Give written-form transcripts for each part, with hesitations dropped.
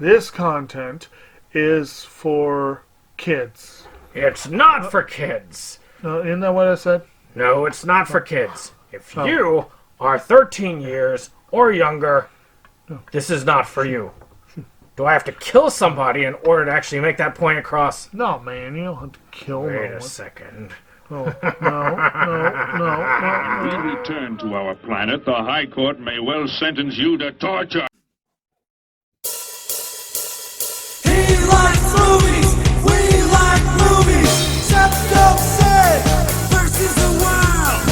This content is for kids. It's not for kids. Isn't that what I said? No, it's not for kids. If you are 13 years or younger, this is not for you. Do I have to kill somebody in order to actually make that point across? No, man, you don't have to kill Wait no a one. second. Oh, no. When we return to our planet, the High Court may well sentence you to torture. He likes movies, we like movies. SeptumSin versus the world.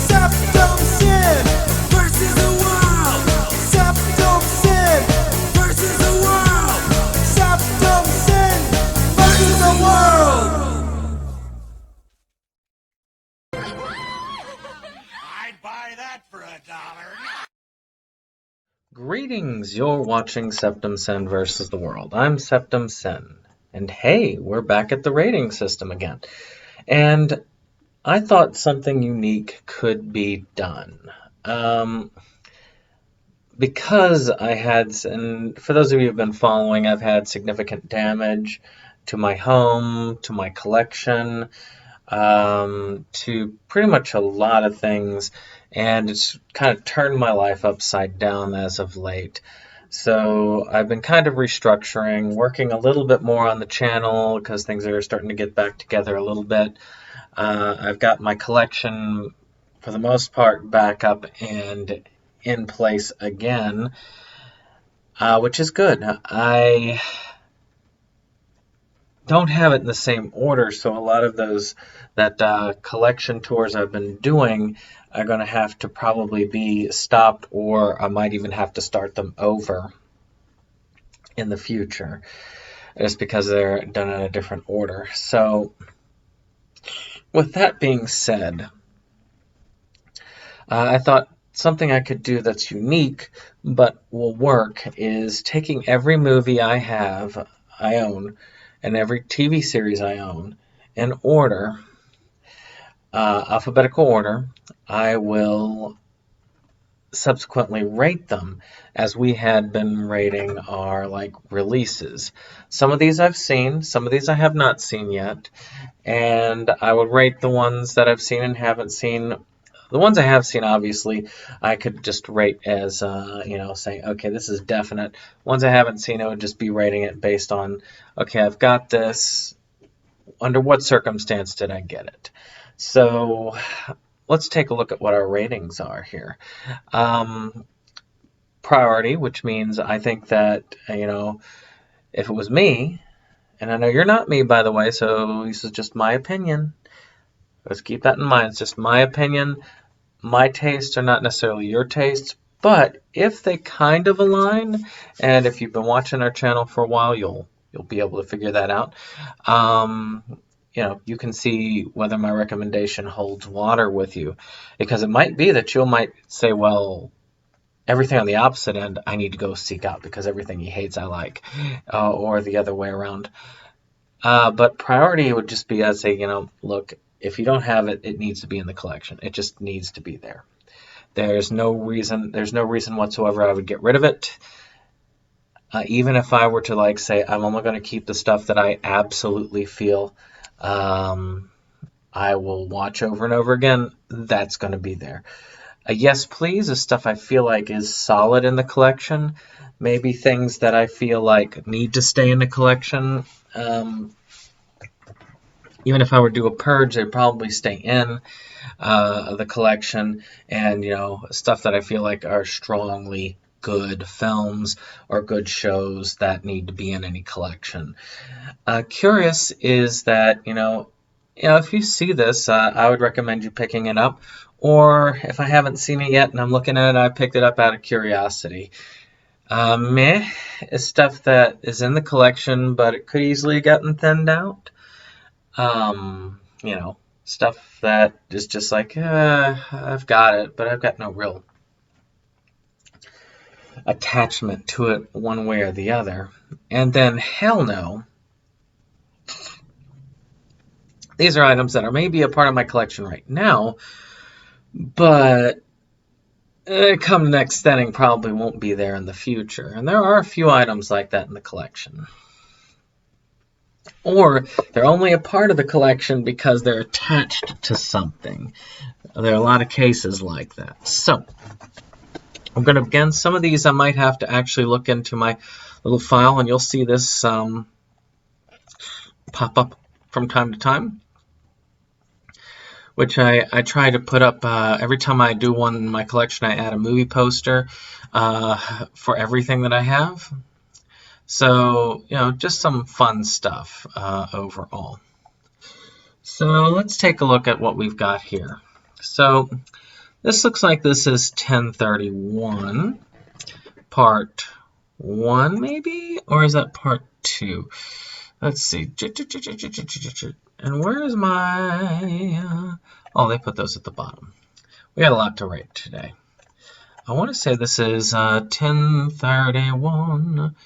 SeptumSin versus the world. SeptumSin versus the world. SeptumSin versus the world. I'd buy that for $1. Greetings, you're watching SeptumSin versus the world. I'm SeptumSin, and hey, we're back at the rating system again. And I thought something unique could be done. Because I had, and for those of you who've been following, I've had significant damage to my home, to my collection, to pretty much a lot of things, and it's kind of turned my life upside down as of late. So I've been kind of restructuring, working a little bit more on the channel because things are starting to get back together a little bit. I've got my collection for the most part back up and in place again, which is good. I don't have it in the same order, so a lot of those collection tours I've been doing are going to have to probably be stopped, or I might even have to start them over in the future, just because they're done in a different order. So with that being said, I thought something I could do that's unique but will work is taking every movie I own, and every TV series I own, in order, alphabetical order. I will subsequently rate them as we had been rating our releases. Some of these I've seen, some of these I have not seen yet, and I would rate the ones that I've seen and haven't seen. The ones I have seen, obviously, I could just rate as, saying, okay, this is definite. Ones I haven't seen, I would just be rating it based on, okay, I've got this. Under what circumstance did I get it? So let's take a look at what our ratings are here. Priority, which means I think that, if it was me, and I know you're not me, by the way, so this is just my opinion. Let's keep that in mind. It's just my opinion. My tastes are not necessarily your tastes, but if they kind of align, and if you've been watching our channel for a while, you'll be able to figure that out. You can see whether my recommendation holds water with you, because it might be that you might say, well, everything on the opposite end I need to go seek out because everything he hates I like, or the other way around. But priority would just be, I'd say, look, if you don't have it, it needs to be in the collection. It just needs to be there. There's no reason whatsoever I would get rid of it. Even if I were to say I'm only going to keep the stuff that I absolutely feel I will watch over and over again, that's going to be there. Yes, please is stuff I feel like is solid in the collection. Maybe things that I feel like need to stay in the collection. Even if I were to do a purge, they'd probably stay in the collection. And, stuff that I feel like are strongly good films or good shows that need to be in any collection. Curious is that, if you see this, I would recommend you picking it up. Or if I haven't seen it yet and I'm looking at it, I picked it up out of curiosity. Meh is stuff that is in the collection, but it could easily have gotten thinned out. Stuff that is just I've got it, but I've got no real attachment to it one way or the other. And then, hell no, these are items that are maybe a part of my collection right now, but come next setting probably won't be there in the future. And there are a few items like that in the collection. Or they're only a part of the collection because they're attached to something. There are a lot of cases like that. So, I'm going to begin. Some of these I might have to actually look into my little file, and you'll see this pop up from time to time, which I try to put up every time I do one in my collection. I add a movie poster for everything that I have. So, just some fun stuff overall. So let's take a look at what we've got here. So this looks like this is 1031, part 1 maybe? Or is that part 2? Let's see. And where's my... oh, they put those at the bottom. We got a lot to write today. I want to say this is 1031.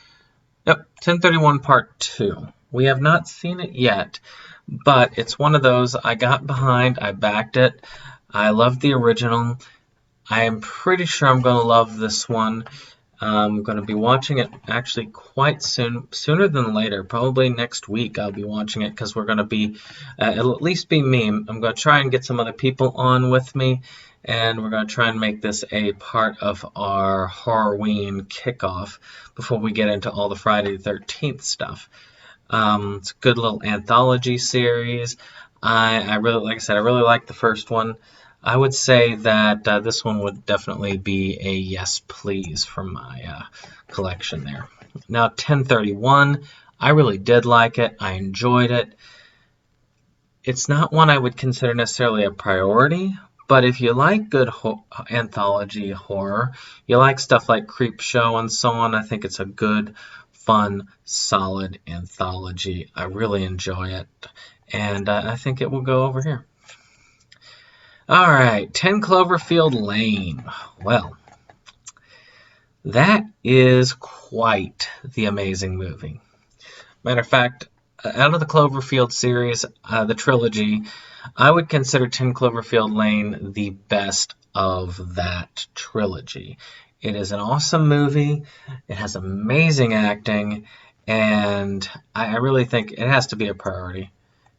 Yep, 1031 part 2. We have not seen it yet, but it's one of those I got behind. I backed it. I love the original. I am pretty sure I'm going to love this one. I'm going to be watching it actually quite soon, sooner than later. Probably next week I'll be watching it because we're going to be, it'll at least be me. I'm going to try and get some other people on with me, and we're going to try and make this a part of our Horrorween kickoff before we get into all the Friday the 13th stuff. It's a good little anthology series. I really, like I said, I really like the first one. I would say that this one would definitely be a yes, please for my collection there. Now, 1031, I really did like it. I enjoyed it. It's not one I would consider necessarily a priority, but if you like good anthology horror, you like stuff like Creepshow and so on, I think it's a good, fun, solid anthology. I really enjoy it, and I think it will go over here. All right, 10 Cloverfield Lane. Well, that is quite the amazing movie. Matter of fact, out of the Cloverfield series, the trilogy, I would consider 10 Cloverfield Lane the best of that trilogy. It is an awesome movie. It has amazing acting, and I really think it has to be a priority.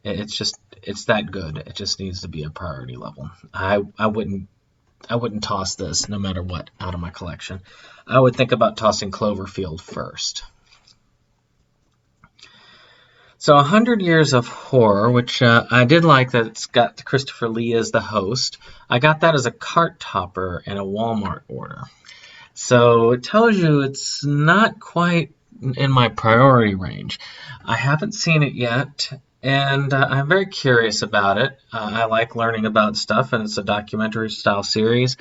It's that good. It just needs to be a priority level. I wouldn't toss this no matter what out of my collection. I would think about tossing Cloverfield first. So 100 Years of Horror, which I did like that it's got Christopher Lee as the host. I got that as a cart topper in a Walmart order. So it tells you it's not quite in my priority range. I haven't seen it yet, and I'm very curious about it. I like learning about stuff, and it's a documentary-style series.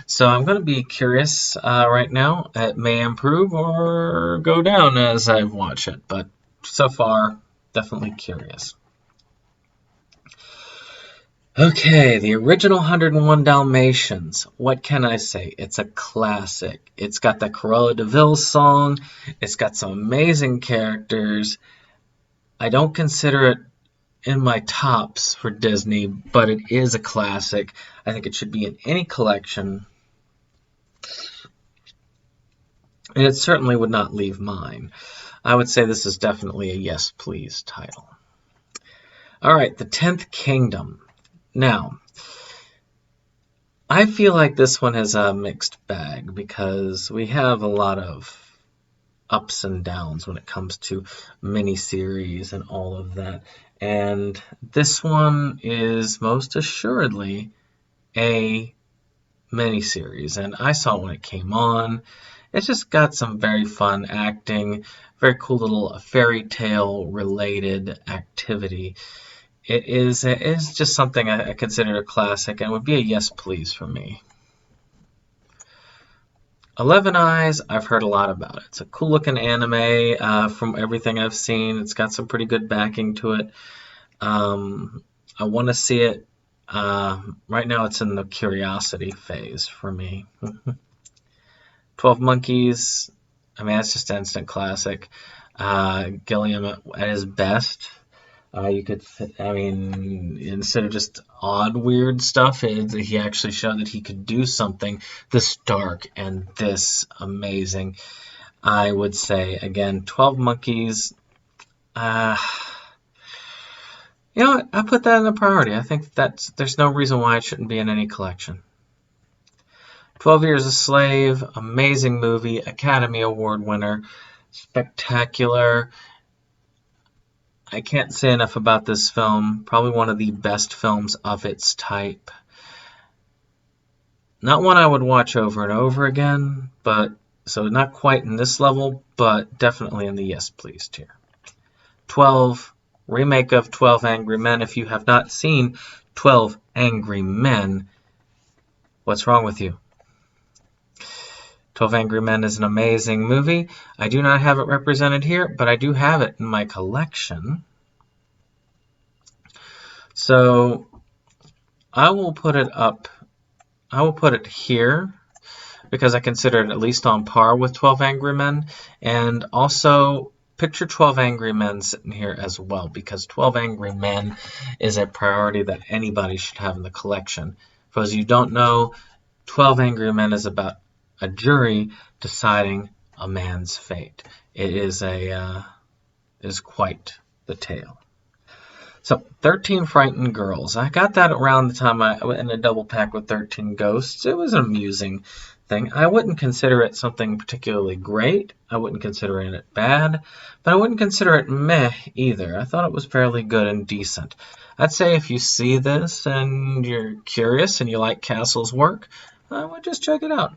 So I'm going to be curious right now. It may improve or go down as I watch it, but so far, definitely curious. Okay, the original 101 Dalmatians. What can I say? It's a classic. It's got the Cruella de Vil song. It's got some amazing characters. I don't consider it in my tops for Disney, but it is a classic. I think it should be in any collection. And it certainly would not leave mine. I would say this is definitely a yes, please title. All right, The 10th Kingdom. Now, I feel like this one has a mixed bag because we have a lot of ups and downs when it comes to miniseries and all of that. And this one is most assuredly a miniseries. And I saw it when it came on. It's just got some very fun acting, very cool little fairy tale related activity. It is just something I consider a classic and would be a yes please for me. 11 Eyes, I've heard a lot about it. It's a cool looking anime from everything I've seen. It's got some pretty good backing to it. I want to see it. Right now it's in the curiosity phase for me. 12 Monkeys, I mean, that's just an instant classic. Gilliam at his best. You could, I mean, instead of just odd, weird stuff, he actually showed that he could do something this dark and this amazing. I would say, again, 12 Monkeys. Uh, you know what? I put that in a priority. I think there's no reason why it shouldn't be in any collection. 12 Years a Slave, amazing movie, Academy Award winner, spectacular. I can't say enough about this film. Probably one of the best films of its type. Not one I would watch over and over again, but so not quite in this level, but definitely in the yes please tier. 12, remake of 12 Angry Men. If you have not seen 12 Angry Men, what's wrong with you? 12 Angry Men is an amazing movie. I do not have it represented here, but I do have it in my collection. So I will put it up. I will put it here because I consider it at least on par with 12 Angry Men. And also picture 12 Angry Men sitting here as well, because 12 Angry Men is a priority that anybody should have in the collection. For those of you who don't know, 12 Angry Men is about a jury deciding a man's fate. It is quite the tale. So, 13 Frightened Girls. I got that around the time I went in a double pack with 13 Ghosts. It was an amusing thing. I wouldn't consider it something particularly great. I wouldn't consider it bad, but I wouldn't consider it meh either. I thought it was fairly good and decent. I'd say if you see this and you're curious and you like Castle's work, I would just check it out.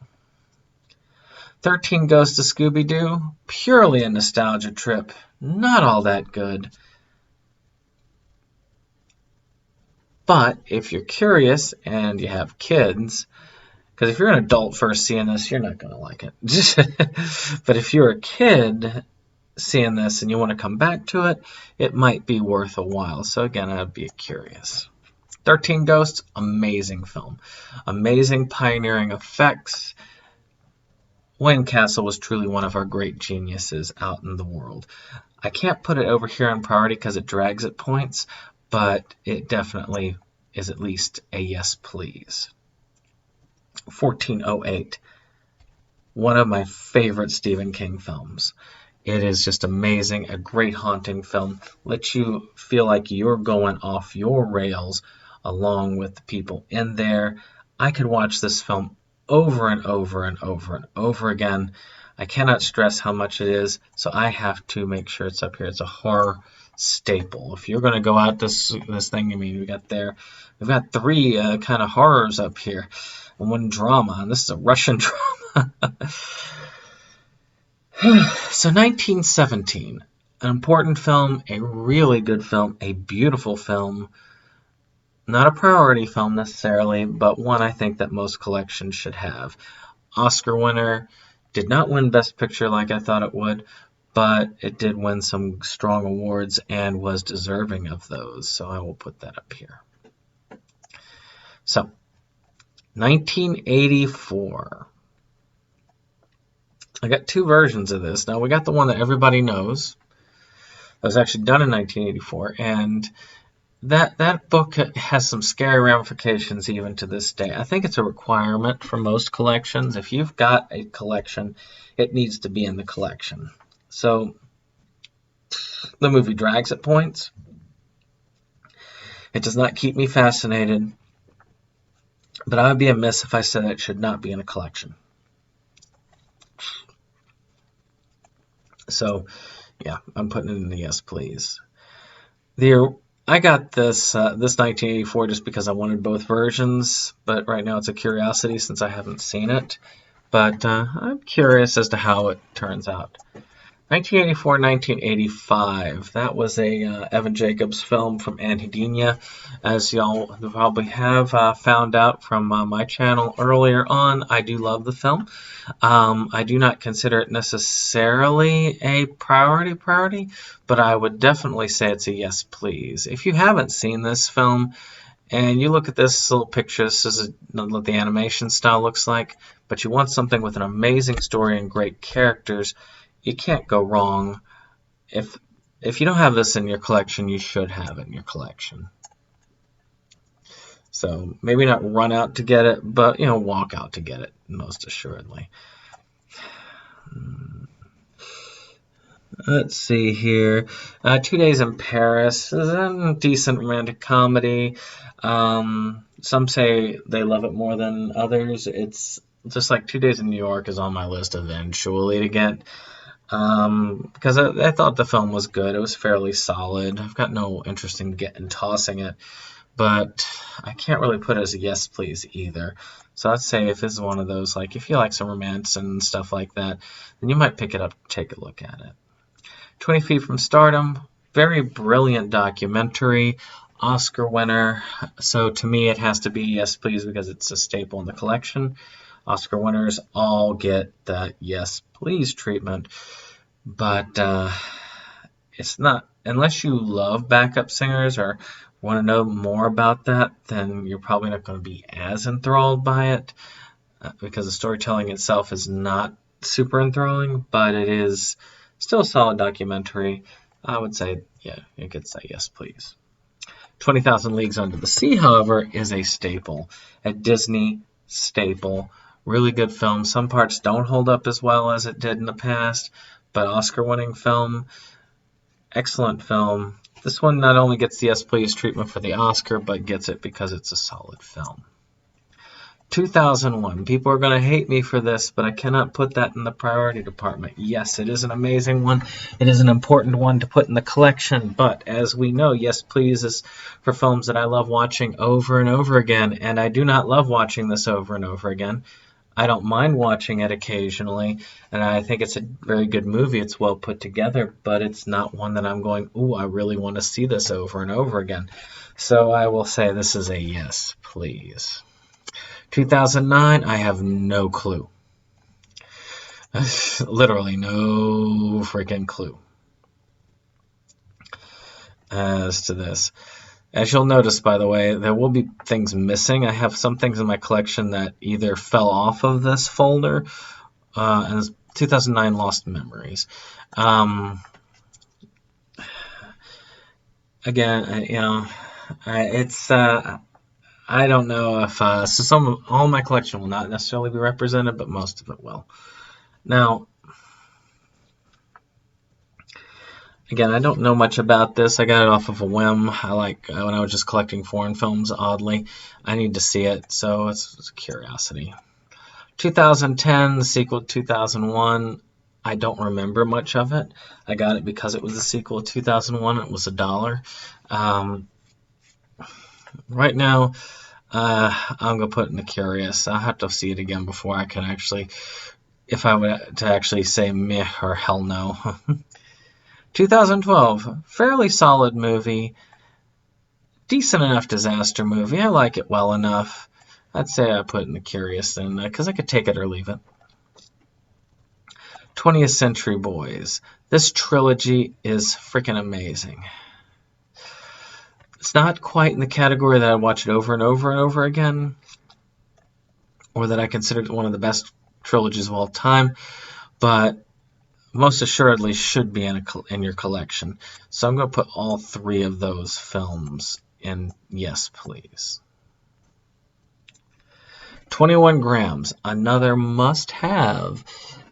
13 Ghosts of Scooby-Doo, purely a nostalgia trip. Not all that good. But if you're curious and you have kids, because if you're an adult first seeing this, you're not going to like it. But if you're a kid seeing this and you want to come back to it, it might be worth a while. So again, I'd be curious. 13 Ghosts, amazing film. Amazing pioneering effects. Wayne Castle was truly one of our great geniuses out in the world. I can't put it over here on priority because it drags at points, but it definitely is at least a yes please. 1408, one of my favorite Stephen King films. It is just amazing, a great haunting film. Lets you feel like you're going off your rails along with the people in there. I could watch this film over and over and over and over again. I cannot stress how much it is, so I have to make sure it's up here. It's a horror staple. If you're going to go out this thing, I mean, we've got 3 kind of horrors up here, and 1 drama, and this is a Russian drama. So 1917, an important film, a really good film, a beautiful film. Not a priority film necessarily, but one I think that most collections should have. Oscar winner, did not win Best Picture like I thought it would, but it did win some strong awards and was deserving of those, so I will put that up here. So, 1984. I got 2 versions of this. Now, we got the one that everybody knows. That was actually done in 1984, and that book has some scary ramifications even to this day. I think it's a requirement for most collections. If you've got a collection, it needs to be in the collection. So the movie drags at points. It does not keep me fascinated, but I would be amiss if I said it should not be in a collection. So yeah, I'm putting it in the yes please. I got this 1984 just because I wanted both versions, but right now it's a curiosity since I haven't seen it. But I'm curious as to how it turns out. 1984, 1985. That was a Evan Jacobs film from Anhedenia. As y'all probably have found out from my channel earlier on, I do love the film. I do not consider it necessarily a priority, but I would definitely say it's a yes please. If you haven't seen this film, and you look at this little picture, this is what the animation style looks like, but you want something with an amazing story and great characters, you can't go wrong. If if you don't have this in your collection, you should have it in your collection. So maybe not run out to get it, but walk out to get it, most assuredly. Let's see here. 2 Days in Paris is a decent romantic comedy. Some say they love it more than others. It's just like 2 Days in New York is on my list eventually to get. Because I thought the film was good. It was fairly solid. I've got no interest in tossing it, but I can't really put it as a yes please either. So I'd say if it's one of those, like if you like some romance and stuff like that, then you might pick it up, take a look at it. 20 Feet from Stardom, very brilliant documentary, Oscar winner. So to me, it has to be yes please because it's a staple in the collection. Oscar winners all get that yes please treatment, but it's not, unless you love backup singers or want to know more about that, then you're probably not going to be as enthralled by it because the storytelling itself is not super enthralling, but it is still a solid documentary. I would say, yeah, you could say yes, please. 20,000 Leagues Under the Sea, however, is a staple, a Disney staple. Really good film. Some parts don't hold up as well as it did in the past, but Oscar-winning film, excellent film. This one not only gets the yes please treatment for the Oscar, but gets it because it's a solid film. 2001. People are going to hate me for this, but I cannot put that in the priority department. Yes, it is an amazing one. It is an important one to put in the collection, but as we know, yes please is for films that I love watching over and over again, and I do not love watching this over and over again. I don't mind watching it occasionally, and I think it's a very good movie. It's well put together, but it's not one that I'm going, ooh, I really want to see this over and over again. So I will say this is a yes, please. 2009, I have no clue. Literally no freaking clue as to this. As you'll notice, by the way, there will be things missing. I have some things in my collection that either fell off of this folder, and it's 2009 Lost Memories. Again, I don't know if all my collection will not necessarily be represented, but most of it will. Now, again, I don't know much about this. I got it off of a whim. I like when I was just collecting foreign films, oddly. I need to see it, so it's a curiosity. 2010, the sequel to 2001. I don't remember much of it. I got it because it was the sequel to 2001. It was $1. Right now, I'm going to put it in the curious. I'll have to see it again before I can actually, if I were to actually say meh or hell no. 2012, fairly solid movie. Decent enough disaster movie. I like it well enough. I'd say I put it in the curious then, because I could take it or leave it. 20th Century Boys. This trilogy is freaking amazing. It's not quite in the category that I watch it over and over and over again, or that I consider it one of the best trilogies of all time, but most assuredly should be in your collection. So I'm going to put all three of those films in yes, please. 21 Grams, another must-have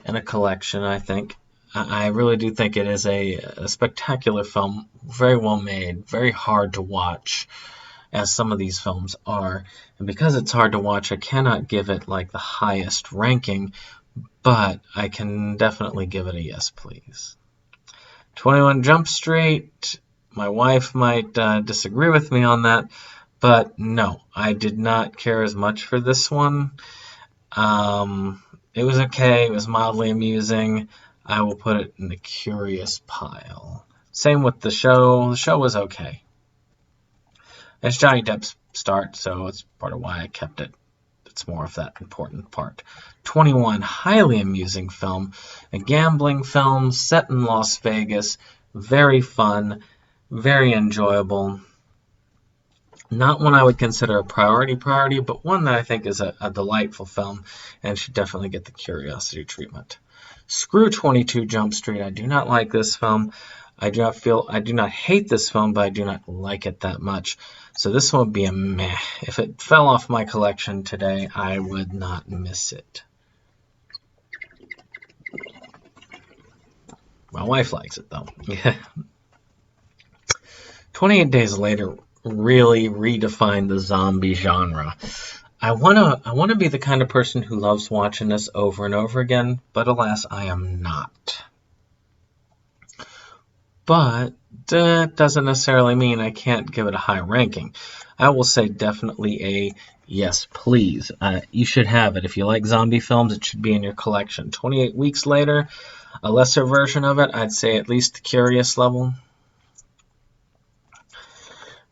in a collection, I think. I really do think it is a spectacular film, very well made, very hard to watch, as some of these films are. And because it's hard to watch, I cannot give it like the highest ranking, but I can definitely give it a yes, please. 21 Jump Street, my wife might disagree with me on that, but no, I did not care as much for this one. It was okay. It was mildly amusing. I will put it in the curious pile. Same with the show. The show was okay. It's Johnny Depp's start, so it's part of why I kept it. It's more of that important part. 21, highly amusing film. A gambling film set in Las Vegas. Very fun. Very enjoyable. Not one I would consider a priority, but one that I think is a delightful film and should definitely get the curiosity treatment. Screw 22 Jump Street. I do not like this film. I do not hate this film, but I do not like it that much. So this one would be a meh. If it fell off my collection today, I would not miss it. My wife likes it though. 28 Days Later really redefined the zombie genre. I wanna be the kind of person who loves watching this over and over again, but alas, I am not. But that doesn't necessarily mean I can't give it a high ranking. I will say definitely a yes, please. You should have it. If you like zombie films, it should be in your collection. 28 Weeks Later, a lesser version of it, I'd say at least the Curious level.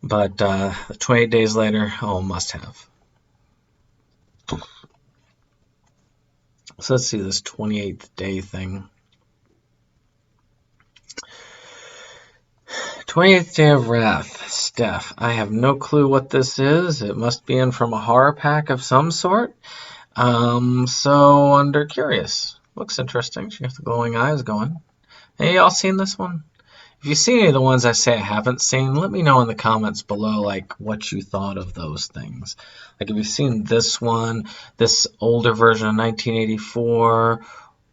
But 28 Days Later, oh, must have. So let's see this 28th day thing. 28th Day of Wrath, Steph. I have no clue what this is. It must be in from a horror pack of some sort. So under Curious. Looks interesting. She has the glowing eyes going. Hey, y'all seen this one? If you see any of the ones I say I haven't seen, let me know in the comments below, like, what you thought of those things. Like, if you've seen this one, this older version of 1984,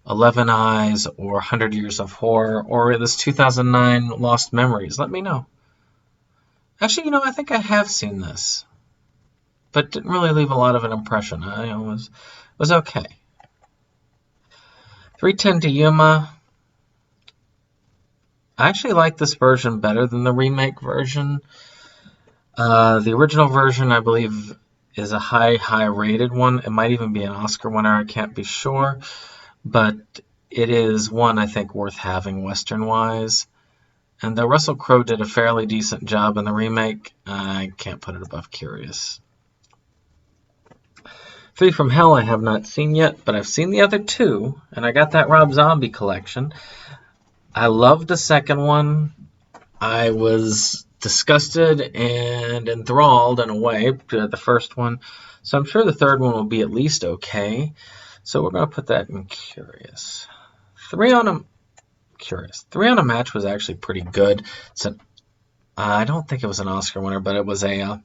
11 Eyes, or 100 Years of Horror, or this 2009 Lost Memories, let me know. Actually, I think I have seen this, but didn't really leave a lot of an impression. It was okay. 310 to Yuma. I actually like this version better than the remake version. The original version, I believe, is a high rated one. It might even be an Oscar winner. I can't be sure. But it is one, I think, worth having Western-wise. And though Russell Crowe did a fairly decent job in the remake, I can't put it above Curious. 3 from Hell I have not seen yet, but I've seen the other two, and I got that Rob Zombie collection. I loved the second one. I was disgusted and enthralled in a way to the first one, so I'm sure the third one will be at least okay. So we're going to put that in Curious. 3 on a Match was actually pretty good. I don't think it was an Oscar winner, but it was a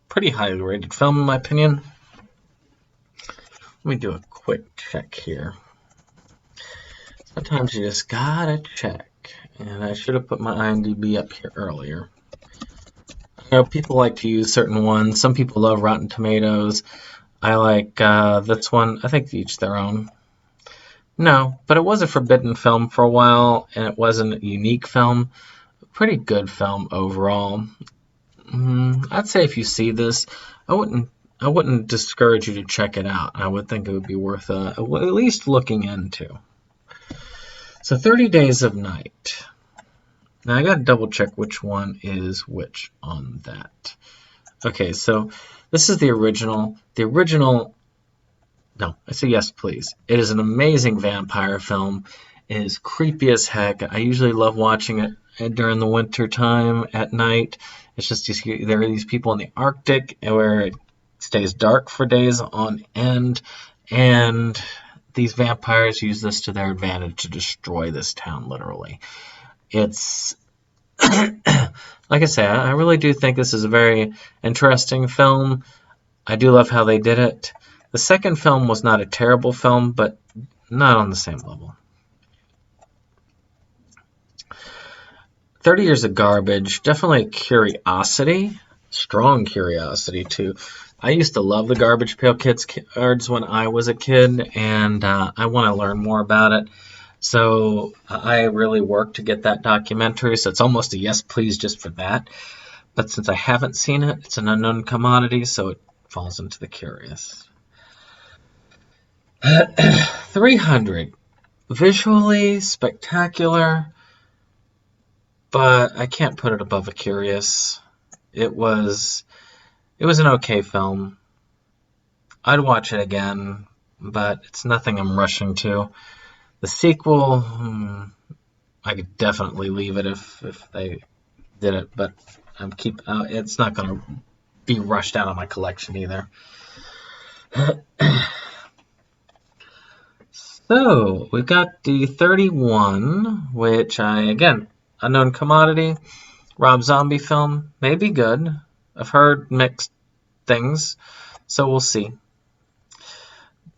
pretty highly rated film in my opinion. Let me do a quick check here. Sometimes you just gotta check. And I should have put my IMDb up here earlier. I know people like to use certain ones. Some people love Rotten Tomatoes. I like this one. I think each their own. No, but it was a forbidden film for a while, and it wasn't a unique film. Pretty good film overall. I'd say if you see this, I wouldn't discourage you to check it out. I would think it would be worth at least looking into. So 30 Days of Night. Now I gotta double check which one is which on that. Okay, so this is the original. No, I say yes, please. It is an amazing vampire film. It is creepy as heck. I usually love watching it during the winter time at night. It's just there are these people in the Arctic where it stays dark for days on end, and these vampires use this to their advantage to destroy this town, literally. It's like I say, I really do think this is a very interesting film. I do love how they did it. The second film was not a terrible film, but not on the same level. 30 Years of Garbage, definitely a curiosity, strong curiosity too. I used to love the Garbage Pail Kids cards when I was a kid, and I want to learn more about it. So I really worked to get that documentary, so it's almost a yes please just for that. But since I haven't seen it, it's an unknown commodity, so it falls into the curious. 300. Visually spectacular, but I can't put it above a curious. It was an okay film. I'd watch it again, but it's nothing I'm rushing to. The sequel, I could definitely leave it if they did it, but it's not going to be rushed out of my collection either. So we've got the 31, which again, unknown commodity, Rob Zombie film, may be good. I've heard mixed things, so we'll see.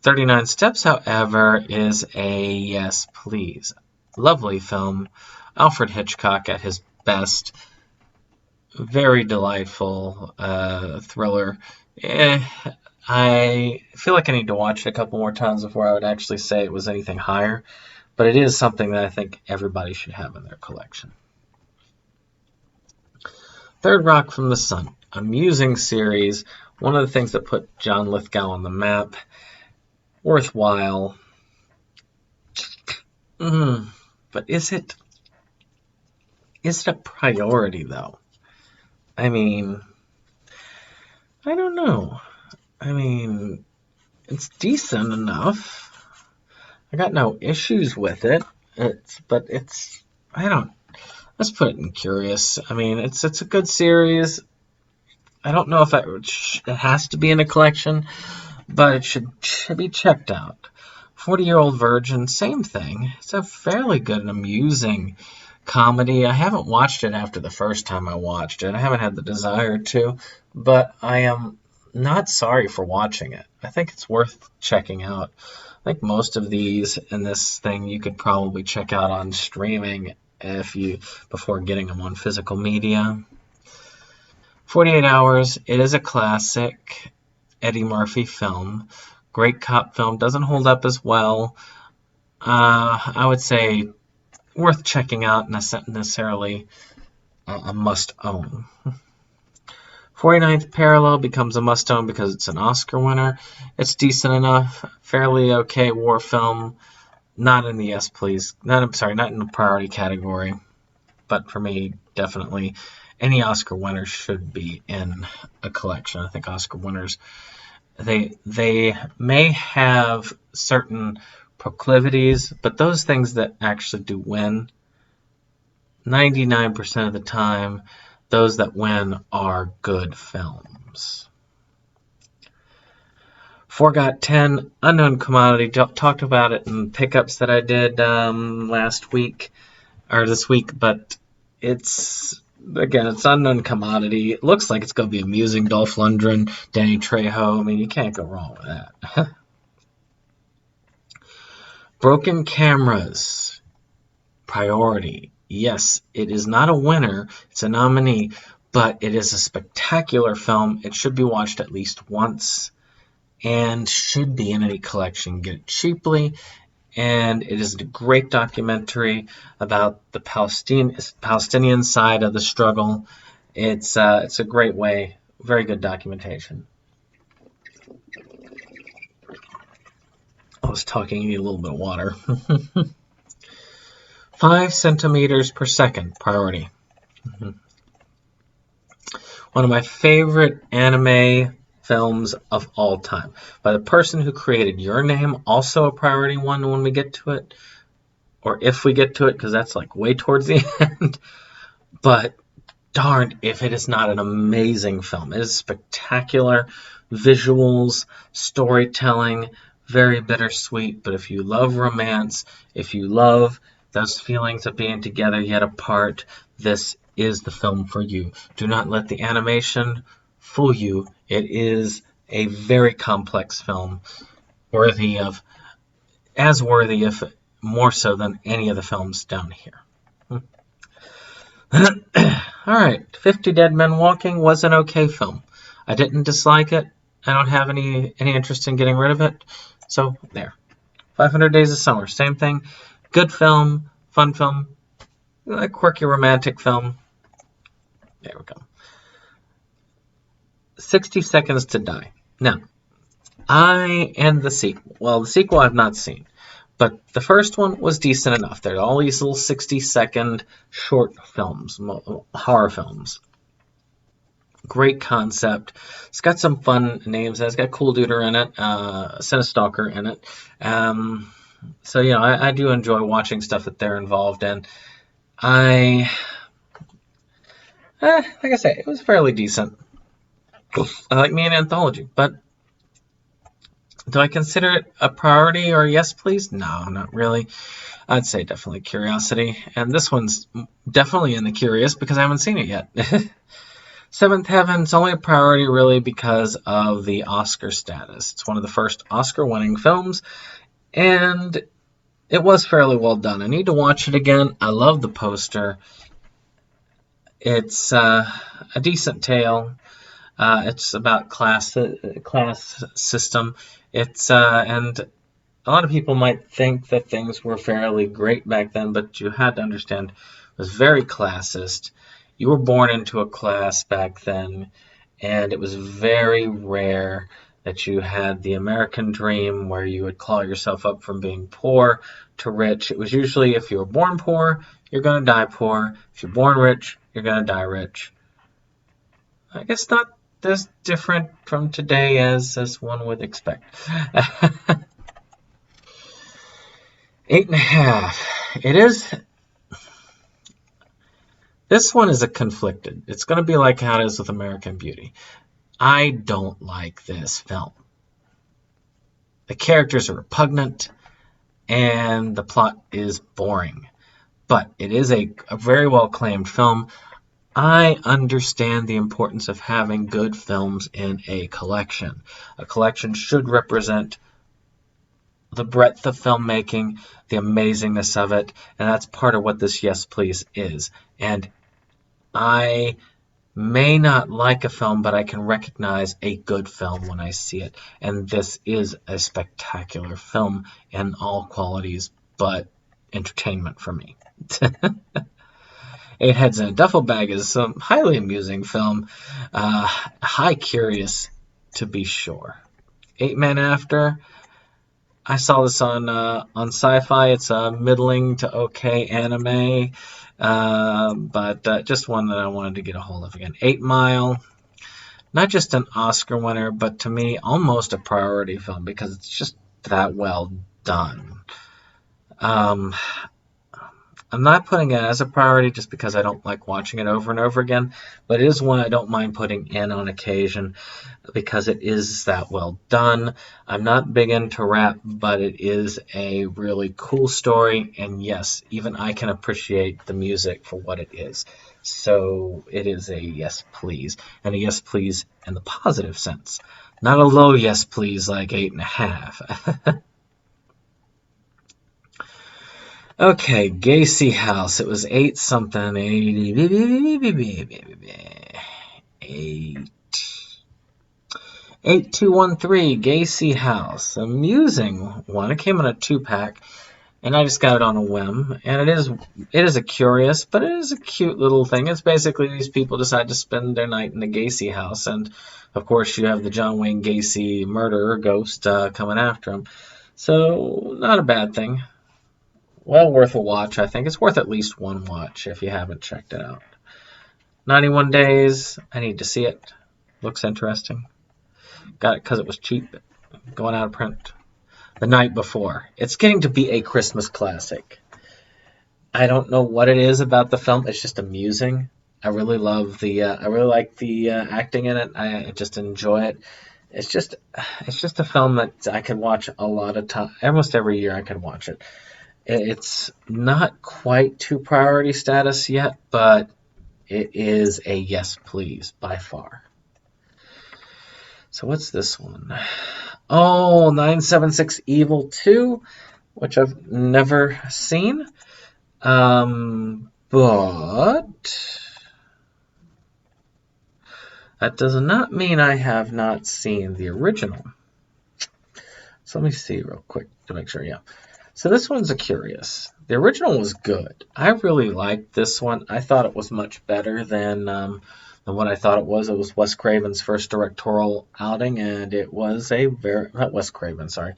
39 Steps, however, is a yes, please. Lovely film. Alfred Hitchcock at his best. Very delightful thriller. I feel like I need to watch it a couple more times before I would actually say it was anything higher, but it is something that I think everybody should have in their collection. Third Rock from the Sun, amusing series. One of the things that put John Lithgow on the map. Worthwhile. But is it a priority though? I mean, I don't know. I mean, it's decent enough. I got no issues with it. I don't. Let's put it in curious. I mean, it's a good series. I don't know if it has to be in a collection, but it should be checked out. 40-Year-Old Virgin, same thing. It's a fairly good and amusing comedy. I haven't watched it after the first time I watched it. I haven't had the desire to, but I am not sorry for watching it. I think it's worth checking out. I think most of these in this thing you could probably check out on streaming before getting them on physical media. 48 Hours, it is a classic Eddie Murphy film. Great cop film, doesn't hold up as well. I would say worth checking out, not necessarily a must-own. 49th Parallel becomes a must-own because it's an Oscar winner. It's decent enough, fairly okay war film. Not in the yes please, not in the priority category, but for me, definitely any Oscar winner should be in a collection. I think Oscar winners they may have certain proclivities, but those things that actually do win, 99% of the time, those that win are good films. Forgot 10, unknown commodity. Talked about it in pickups that I did last week or this week, but it's unknown commodity. It looks like it's going to be amusing. Dolph Lundgren, Danny Trejo. I mean, you can't go wrong with that. Broken Cameras, priority. Yes, it is not a winner. It's a nominee, but it is a spectacular film. It should be watched at least once and should be in any collection. Get it cheaply. And it is a great documentary about the Palestinian side of the struggle. It's a great way, very good documentation. I was talking, you need a little bit of water. 5 centimeters per second, priority. One of my favorite anime films of all time. By the person who created Your Name, also a priority one when we get to it. Or if we get to it, because that's like way towards the end. But darned if it is not an amazing film. It is spectacular. Visuals, storytelling, very bittersweet. But if you love romance, if you love those feelings of being together yet apart, this is the film for you. Do not let the animation fool you. It is a very complex film, worthy, if more so than any of the films down here. Alright, 50 Dead Men Walking was an okay film. I didn't dislike it. I don't have any interest in getting rid of it. So, there. 500 Days of Summer, same thing. Good film, fun film, a quirky romantic film. There we go. 60 Seconds to Die. Now, the sequel I've not seen. But the first one was decent enough. There are all these little 60-second short films, horror films. Great concept. It's got some fun names. It's got Cool Duder in it, Cinestalker in it. So, I do enjoy watching stuff that they're involved in. Like I say, it was fairly decent. I like me an anthology, but Do I consider it a priority or a yes, please? No, not really. I'd say definitely curiosity. And this one's definitely in the curious because I haven't seen it yet. Seventh Heaven's only a priority really because of the Oscar status. It's one of the first Oscar-winning films, and it was fairly well done. I need to watch it again. I love the poster. It's a decent tale. It's about class system. It's and a lot of people might think that things were fairly great back then, but you had to understand it was very classist. You were born into a class back then, and it was very rare that you had the American dream where you would claw yourself up from being poor to rich. It was usually if you were born poor, you're going to die poor. If you're born rich, you're going to die rich. I guess not as different from today as one would expect. 8.5. It is. This one is a conflicted. It's going to be like how it is with American Beauty. I don't like this film. The characters are repugnant, and the plot is boring. But it is a very well claimed film. I understand the importance of having good films in a collection. A collection should represent the breadth of filmmaking, the amazingness of it, and that's part of what this Yes Please is. And I may not like a film, but I can recognize a good film when I see it. And this is a spectacular film in all qualities, but entertainment for me. Eight Heads in a Duffel Bag is a highly amusing film, high curious to be sure. Eight Men After, I saw this on Sci-Fi. It's a middling to okay anime, but just one that I wanted to get a hold of again. 8 Mile, not just an Oscar winner, but to me almost a priority film because it's just that well done. I'm not putting it as a priority just because I don't like watching it over and over again, but it is one I don't mind putting in on occasion because it is that well done. I'm not big into rap, but it is a really cool story, and yes, even I can appreciate the music for what it is. So it is a yes please, and a yes please in the positive sense, not a low yes please like 8.5. Okay, Gacy House. It was 8 something. 8213 Gacy House. Amusing one. It came in a 2-pack, and I just got it on a whim. And it is a curious, but it is a cute little thing. It's basically these people decide to spend their night in the Gacy house, and of course you have the John Wayne Gacy murderer ghost coming after him. So not a bad thing. Well worth a watch, I think. It's worth at least one watch if you haven't checked it out. 91 Days. I need to see it. Looks interesting. Got it because it was cheap. Going out of print. The Night Before. It's getting to be a Christmas classic. I don't know what it is about the film. It's just amusing. I really love I really like the acting in it. I just enjoy it. It's just a film that I could watch a lot of time. Almost every year I could watch it. It's not quite to priority status yet, but it is a yes, please, by far. So what's this one? Oh, 976 Evil 2, which I've never seen. But that does not mean I have not seen the original. So let me see real quick to make sure, yeah. So this one's a curious. The original was good. I really liked this one. I thought it was much better than what I thought it was. It was Wes Craven's first directorial outing, and it was not Wes Craven, sorry.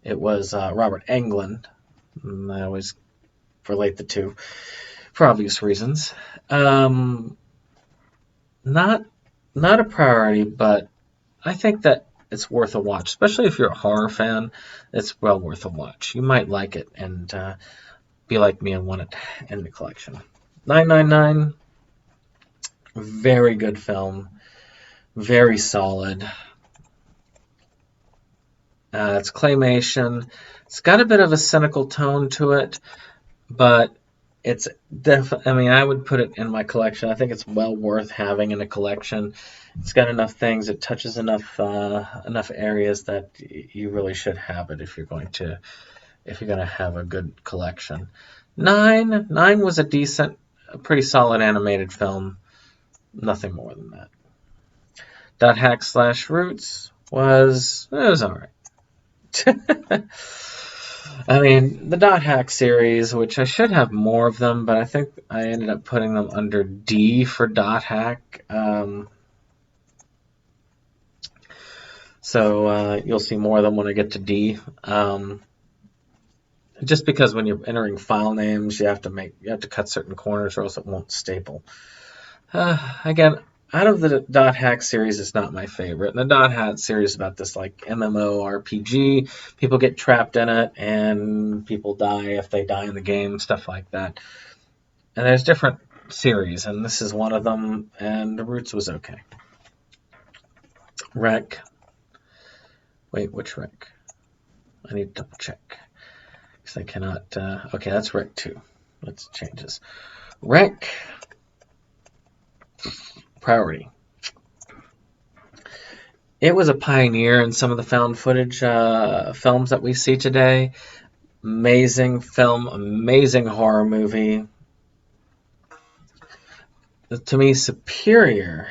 It was Robert Englund. I always relate the two for obvious reasons. Not a priority, but I think that it's worth a watch, especially if you're a horror fan. It's well worth a watch. You might like it and be like me and want it in the collection. 999, very good film, very solid. It's claymation. It's got a bit of a cynical tone to it, but it's definitely, I mean, I would put it in my collection. I think it's well worth having in a collection. It's got enough things. It touches enough areas that you really should have it if you're going to have a good collection. Nine was a pretty solid animated film. Nothing more than that. Dot Hack slash Roots was all right. I mean, the Dot Hack series, which I should have more of them, but I think I ended up putting them under D for Dot Hack. So you'll see more of them when I get to D. Just because when you're entering file names, you have to cut certain corners, or else it won't staple. Again, out of the Dot Hack series, it's not my favorite. And the Dot Hack series is about this like MMO RPG. People get trapped in it, and people die if they die in the game, stuff like that. And there's different series, and this is one of them. And the Roots was okay. Wreck. Wait, which Wreck? I need to double check because I cannot. Okay, that's Wreck 2. Let's change this. Wreck. Priority. It was a pioneer in some of the found footage films that we see today. Amazing film, amazing horror movie. To me, superior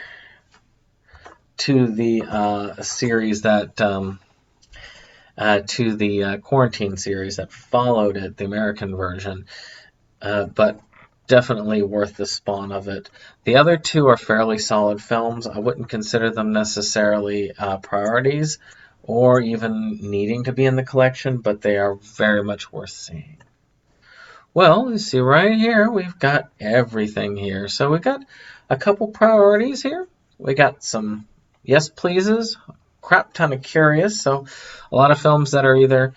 to the series that to the Quarantine series that followed it, the American version, but definitely worth the spawn of it. The other two are fairly solid films. I wouldn't consider them necessarily priorities or even needing to be in the collection, but they are very much worth seeing. Well, you see right here, we've got everything here. So we got a couple priorities here. We got some yes pleases, crap ton of curious. So a lot of films that are either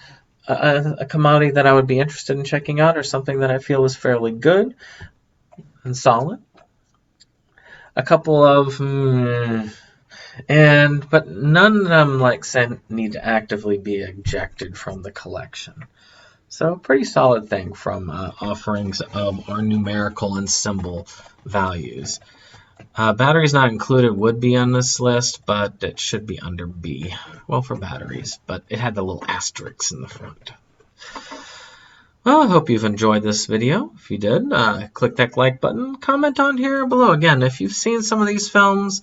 a commodity that I would be interested in checking out, or something that I feel is fairly good and solid. A couple of but none of them like need to actively be ejected from the collection. So pretty solid thing from offerings of our numerical and symbol values. Batteries not included would be on this list, but it should be under B. Well, for batteries, but it had the little asterisks in the front. Well, I hope you've enjoyed this video. If you did, click that like button, comment on here below. Again, if you've seen some of these films,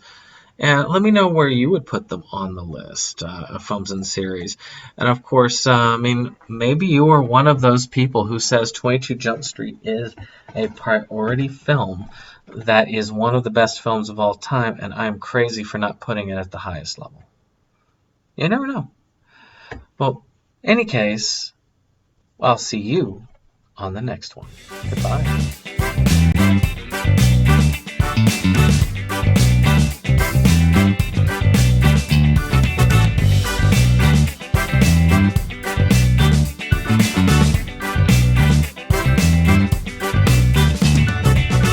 and let me know where you would put them on the list of films and series. And of course, I mean, maybe you are one of those people who says 22 Jump Street is a priority film that is one of the best films of all time, and I'm crazy for not putting it at the highest level. You never know. Well, in any case, I'll see you on the next one. Goodbye.